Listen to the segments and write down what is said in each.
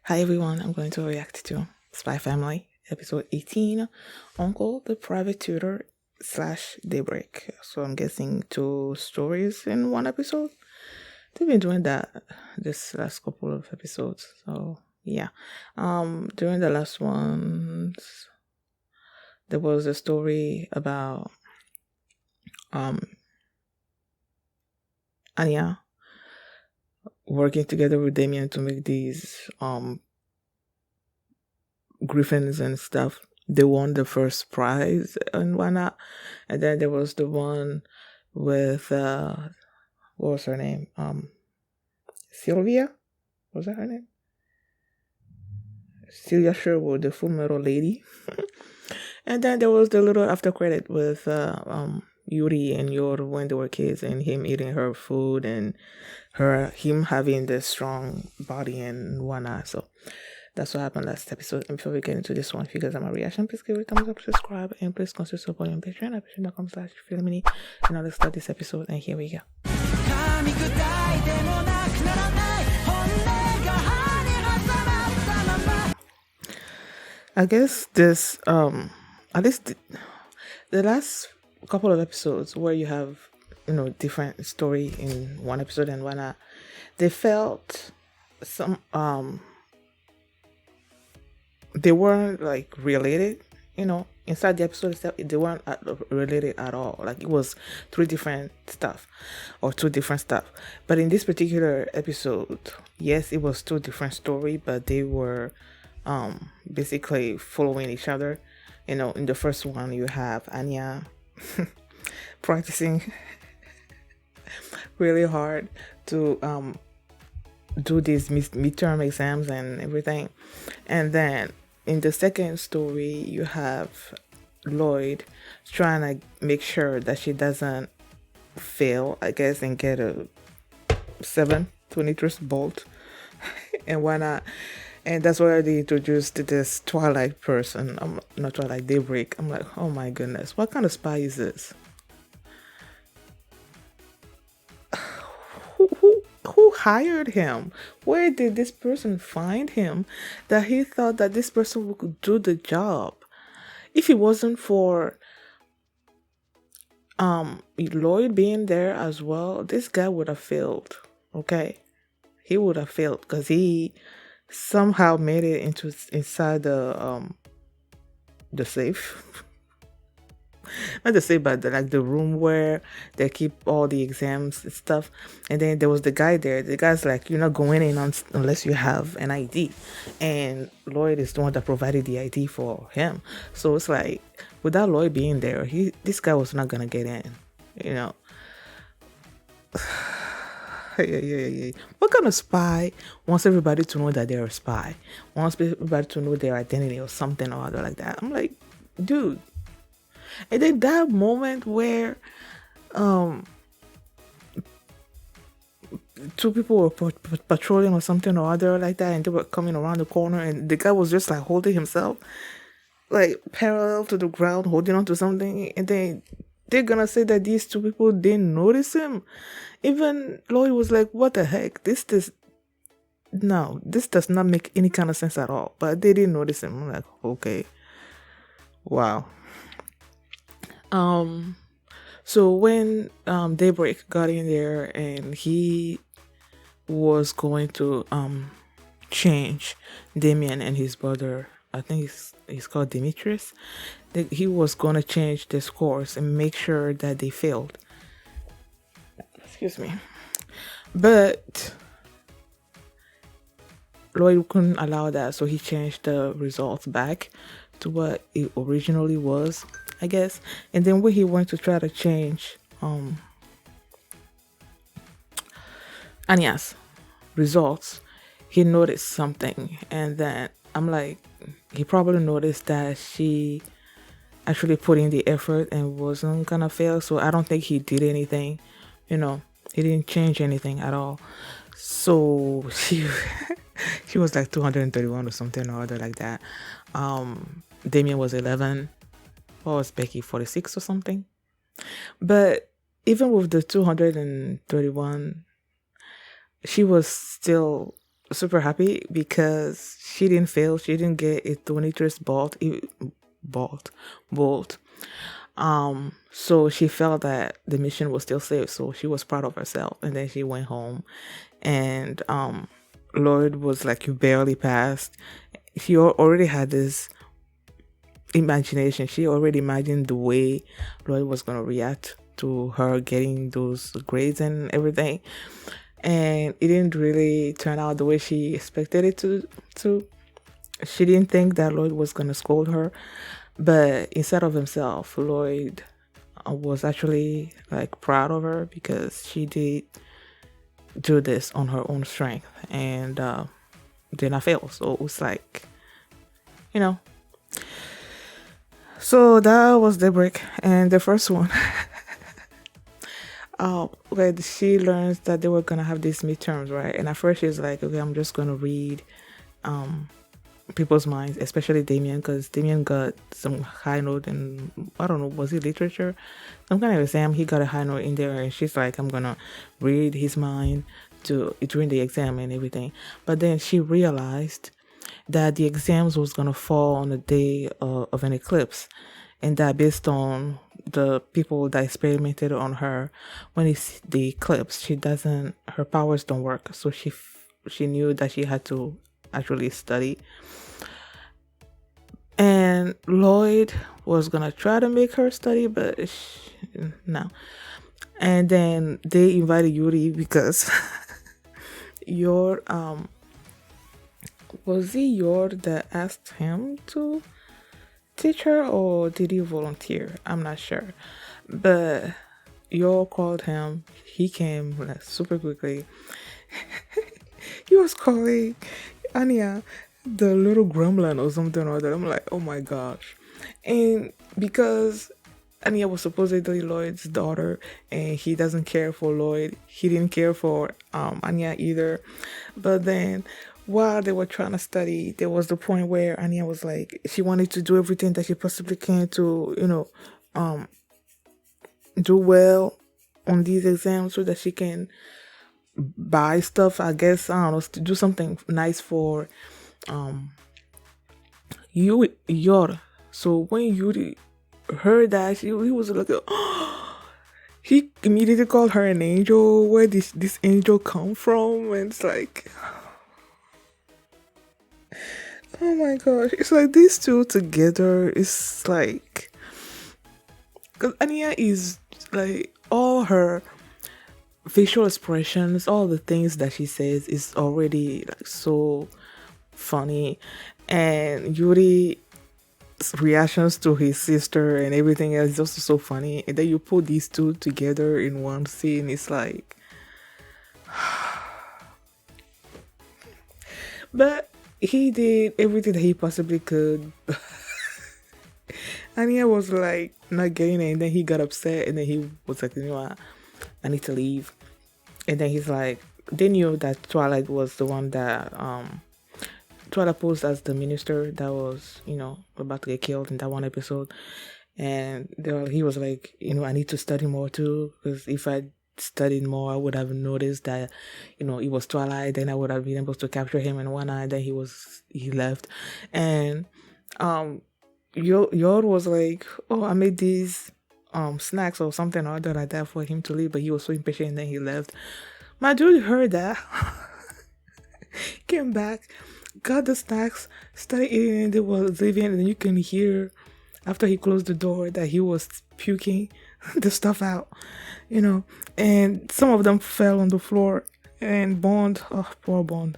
Hi everyone, I'm going to react to Spy Family, episode 18, Uncle the Private Tutor / Daybreak. So I'm guessing 2 stories in 1 episode. They've been doing that this last couple of episodes. So yeah. During the last ones, there was a story about Anya working together with Damien to make these griffins and stuff. They won the first prize and whatnot. And then there was the one with what was her name? Sylvia? Was that her name? Celia Sherwood, the Full Metal Lady. And then there was the little after credit with Yuri and Yor when they were kids, and him eating her food and him having the strong body and whatnot. So that's what happened last episode. And before we get into this one, if you guys have my reaction, please give it a thumbs up, subscribe, and please consider supporting on Patreon at patreon.com/filmini. And now let's start this episode, and here we go. I guess this, at least the last couple of episodes where you have, different story in one episode and whatnot, they felt some, they weren't like related, inside the episode itself, they weren't related at all. Like it was 3 different stuff or 2 different stuff. But in this particular episode, yes, it was 2 different story, but they were basically following each other. In the first one, you have Anya practicing really hard to do these midterm exams and everything. And then in the second story, you have Lloyd trying to make sure that she doesn't fail, I guess, and get a 7 to nitrous bolt and whatnot. And that's why they introduced this Twilight person. Not Twilight, Daybreak. I'm like, oh my goodness, what kind of spy is this? Who hired him? Where did this person find him that he thought that this person would do the job? If it wasn't for Lloyd being there as well, this guy would have failed. Okay, he would have failed because he somehow made it inside the safe. Not the safe, but the room where they keep all the exams and stuff. And then there was the guy there. The guy's like, you're not going in unless you have an ID. And Lloyd is the one that provided the ID for him. So it's like, without Lloyd being there, this guy was not gonna get in. Yeah. What kind of spy wants everybody to know that they're a spy? Wants everybody to know their identity or something or other like that? I'm like, dude. And then that moment where 2 people were patrolling or something or other like that, and they were coming around the corner, and the guy was just like holding himself like parallel to the ground, holding on to something, and then they're gonna say that these 2 people didn't notice him. Even Lloyd was like, what the heck? This does not make any kind of sense at all. But they didn't notice him. I'm like, okay. Wow. So when Daybreak got in there and he was going to change Damien and his brother, I think he's called Demetrius, he was going to change the scores and make sure that they failed. Excuse me. But Lloyd couldn't allow that, so he changed the results back to what it originally was, I guess. And then when he went to try to change Anya's results, he noticed something. And then I'm like, he probably noticed that she actually put in the effort and wasn't gonna fail. So I don't think he did anything, he didn't change anything at all. So she was like 231 or something or other like that. Damien was 11. What was Becky, 46 or something? But even with the 231, she was still super happy because she didn't fail. She didn't get a 23rd bolt. So she felt that the mission was still safe. So she was proud of herself. And then she went home, and Lloyd was like, you barely passed. She already had this imagination. She already imagined the way Lloyd was going to react to her getting those grades and everything. And it didn't really turn out the way she expected it to. She didn't think that Lloyd was going to scold her. But instead of himself, Lloyd was actually like proud of her because she did do this on her own strength and did not fail. So it was like, you know. So that was Daybreak. And the first one, where she learns that they were gonna have these midterms, right? And at first she's like, okay, I'm just gonna read people's minds, especially Damien, because Damien got some high note in, I don't know, was it literature? Some kind of exam. He got a high note in there, and she's like, I'm gonna read his mind during the exam and everything. But then she realized that the exams was gonna fall on the day of an eclipse, and that based on the people that experimented on her, when it's the eclipse, her powers don't work. So she knew that she had to actually study. And Lloyd was gonna try to make her study, but no. And then they invited Yuri because your was it Yor that asked him to teach her, or did he volunteer? I'm not sure. But Yor called him. He came like super quickly. He was calling Anya the little gremlin or something or other. I'm like, oh my gosh. And because Anya was supposedly Lloyd's daughter and he doesn't care for Lloyd, he didn't care for Anya either. But then while they were trying to study, there was the point where Anya was like, she wanted to do everything that she possibly can to, do well on these exams so that she can buy stuff, I guess, I don't know, to do something nice for Yor. So when Yuri heard that, he was like, oh, he immediately called her an angel. Where did this angel come from? And it's like, oh my gosh, it's like these two together is like, because Anya is like, all her facial expressions, all the things that she says is already like so funny, and Yuri's reactions to his sister and everything else is also so funny. And then you put these two together in one scene, it's like, but he did everything that he possibly could. Anya was like not getting it, and then he got upset, and then he was like, you know what, I need to leave. And then he's like, they knew that Twilight was the one that Twilight posed as the minister that was, about to get killed in that one episode. And he was like, I need to study more too, because if I studied more, I would have noticed that, it was Twilight. Then I would have been able to capture him in one eye. Then he left. And Yor was like, oh, I made these snacks or something or other like that for him to leave, but he was so impatient and then he left. My dude heard that, came back, got the snacks, started eating, and they was leaving, and then you can hear after he closed the door that he was puking the stuff out, and some of them fell on the floor. And Bond, oh poor Bond,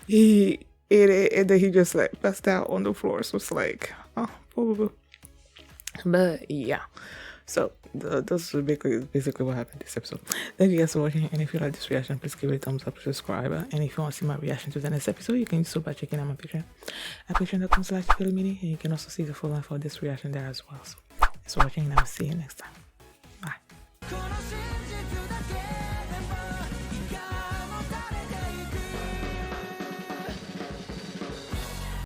he ate it and then he just like passed out on the floor. So it's like, oh poor boo. But yeah, so that's basically what happened this episode. Thank you guys for watching, and if you like this reaction, please give it a thumbs up, subscribe, and if you want to see my reaction to the next episode, you can do so by checking out my Patreon at patreon.com/philomini, and you can also see the full length for this reaction there as well. So thanks for watching, and I'll see you next time.